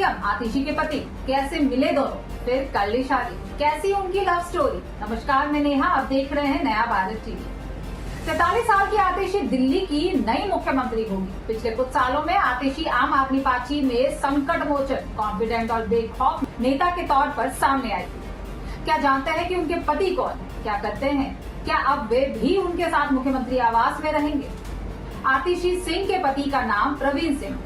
CM आतिशी के पति कैसे मिले दोनों, फिर कर ली शादी, कैसी उनकी लव स्टोरी। नमस्कार, मैं नेहा, आप देख रहे हैं नया भारत टीवी। 43 साल की आतिशी दिल्ली की नई मुख्यमंत्री होगी। पिछले कुछ सालों में आतिशी आम आदमी पार्टी में संकट मोचन, कॉन्फिडेंट और बेखौफ नेता के तौर पर सामने आई थी। क्या जानते हैं कि उनके पति कौन है, क्या करते हैं, क्या अब वे भी उनके साथ मुख्यमंत्री आवास में रहेंगे? आतिशी सिंह के पति का नाम प्रवीण सिंह।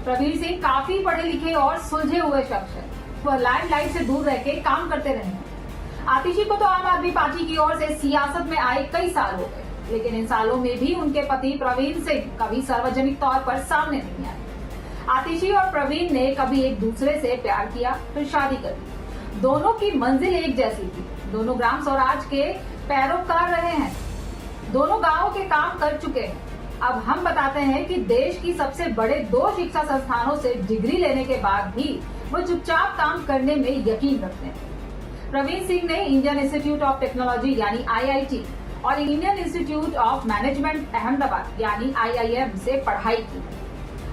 प्रवीण सिंह काफी पढ़े लिखे और सुलझे हुए शख्स है। वह लाइमलाइट से दूर रह के काम करते रहे हैं। आतिशी को तो आम आदमी पार्टी की ओर से सियासत में आए कई साल हो गए, लेकिन इन सालों में भी उनके पति प्रवीण सिंह कभी सार्वजनिक तौर पर सामने नहीं आए। आतिशी और प्रवीण ने कभी एक दूसरे से प्यार किया, फिर शादी कर ली। दोनों की मंजिल एक जैसी थी। दोनों ग्राम स्वराज के पैरोकार रहे हैं, दोनों गांवों के काम कर चुके हैं। अब हम बताते हैं कि देश की सबसे बड़े 2 शिक्षा संस्थानों से डिग्री लेने के बाद भी वो चुपचाप काम करने में यकीन रखते हैं। प्रवीण सिंह ने इंडियन इंस्टीट्यूट ऑफ टेक्नोलॉजी यानी IIT और Indian institute of management Ahmedabad यानी IIM से पढ़ाई की।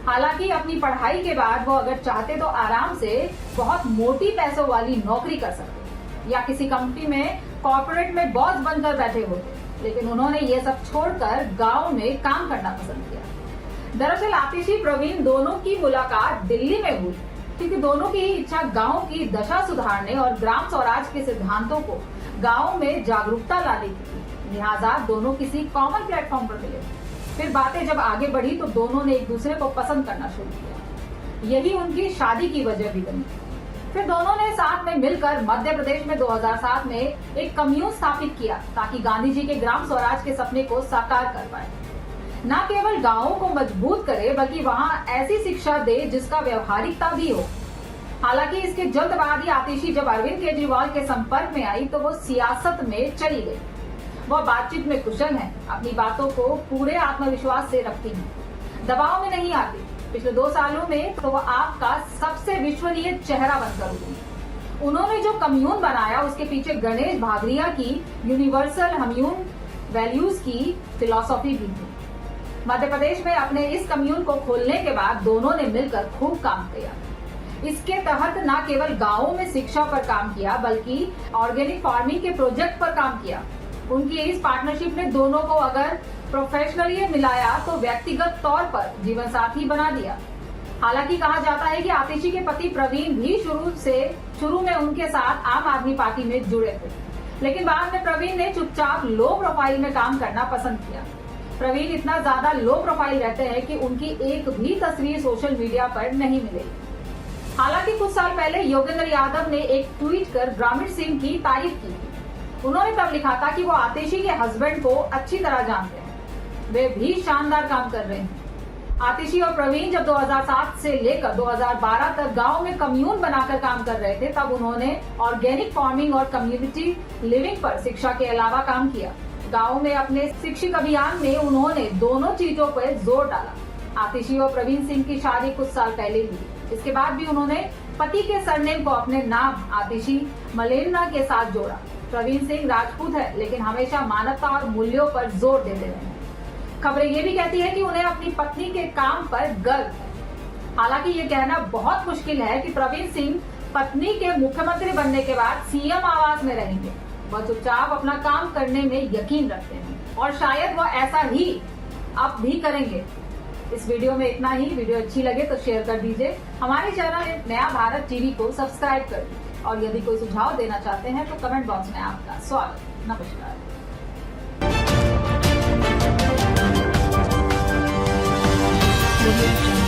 हालांकि अपनी पढ़ाई के बाद वो अगर चाहते तो आराम से बहुत मोटी पैसों वाली नौकरी कर सकते या किसी कंपनी में कॉर्पोरेट में बॉस बनकर बैठे होते, लेकिन उन्होंने ये सब छोड़कर गांव में काम करना पसंद किया। दरअसल आतिशी प्रवीण दोनों की मुलाकात दिल्ली में हुई क्योंकि दोनों की इच्छा गांव की दशा सुधारने और ग्राम स्वराज के सिद्धांतों को गांव में जागरूकता लाने की थी। लिहाजा दोनों किसी कॉमन प्लेटफॉर्म पर मिले। फिर बातें जब आगे बढ़ी तो दोनों ने एक दूसरे को पसंद करना शुरू किया। यही उनकी शादी की वजह भी बनी। फिर दोनों ने साथ में मिलकर मध्य प्रदेश में 2007 में एक कम्यून स्थापित किया ताकि गांधी जी के ग्राम स्वराज के सपने को साकार कर पाए। न केवल गांवों को मजबूत करे बल्कि वहां ऐसी शिक्षा दे जिसका व्यवहारिकता भी हो। हालांकि इसके जल्द बाद ही आतिशी जब अरविंद केजरीवाल के संपर्क में आई तो वो सियासत में चली गई। वह बातचीत में कुशल है, अपनी बातों को पूरे आत्मविश्वास से रखती है, दबाव में नहीं आती। पिछले 2 सालों में तो वह आपका सबसे विश्वसनीय चेहरा बनकर उभरी। उन्होंने जो कम्यून बनाया उसके पीछे गणेश भागरिया की यूनिवर्सल ह्यूमन वैल्यूज की फिलॉसफी भी थी। मध्य प्रदेश में अपने इस कम्यून को खोलने के बाद दोनों ने मिलकर खूब काम किया। इसके तहत न केवल गांवों में शिक्षा पर काम किया बल्कि ऑर्गेनिक फार्मिंग के प्रोजेक्ट पर काम किया। उनकी इस पार्टनरशिप ने दोनों को अगर प्रोफेशनली मिलाया तो व्यक्तिगत तौर पर जीवन साथी बना दिया। हालांकि कहा जाता है कि आतिशी के पति प्रवीण भी शुरू में उनके साथ आम आदमी पार्टी में जुड़े थे, लेकिन बाद में प्रवीण ने चुपचाप लो प्रोफाइल में काम करना पसंद किया। प्रवीण इतना ज्यादा लो प्रोफाइल रहते हैं कि उनकी एक भी तस्वीर सोशल मीडिया पर नहीं मिलेगी। हालांकि कुछ साल पहले योगेंद्र यादव ने एक ट्वीट कर ग्रामीण सिंह की तारीफ की थी। उन्होंने तब लिखा था कि वो आतिशी के हस्बैंड को अच्छी तरह जानते हैं, वे भी शानदार काम कर रहे हैं। आतिशी और प्रवीण जब 2007 से लेकर 2012 तक गांव में कम्यून बनाकर काम कर रहे थे, तब उन्होंने ऑर्गेनिक फार्मिंग और कम्युनिटी लिविंग पर शिक्षा के अलावा काम किया। गांव में अपने शिक्षक अभियान में उन्होंने दोनों चीजों पर जोर डाला। आतिशी और प्रवीण सिंह की शादी कुछ साल पहले हुई। इसके बाद भी उन्होंने पति के सरनेम को अपने नाम आतिशी मलेना के साथ जोड़ा। प्रवीण सिंह राजपूत है, लेकिन हमेशा मानवता और मूल्यों पर जोर देते रहे हैं। खबरें ये भी कहती है कि उन्हें अपनी पत्नी के काम पर गर्व है। हालांकि ये कहना बहुत मुश्किल है कि प्रवीण सिंह पत्नी के मुख्यमंत्री बनने के बाद सीएम आवास में रहेंगे। वह चुपचाप अपना काम करने में यकीन रखते हैं और शायद वह ऐसा ही अब भी करेंगे। इस वीडियो में इतना ही। वीडियो अच्छी लगे तो शेयर कर दीजिए। हमारे चैनल नया भारत टीवी को सब्सक्राइब कर दीजिए और यदि कोई सुझाव देना चाहते हैं तो कमेंट बॉक्स में आपका स्वागत। नमस्कार। Thank you.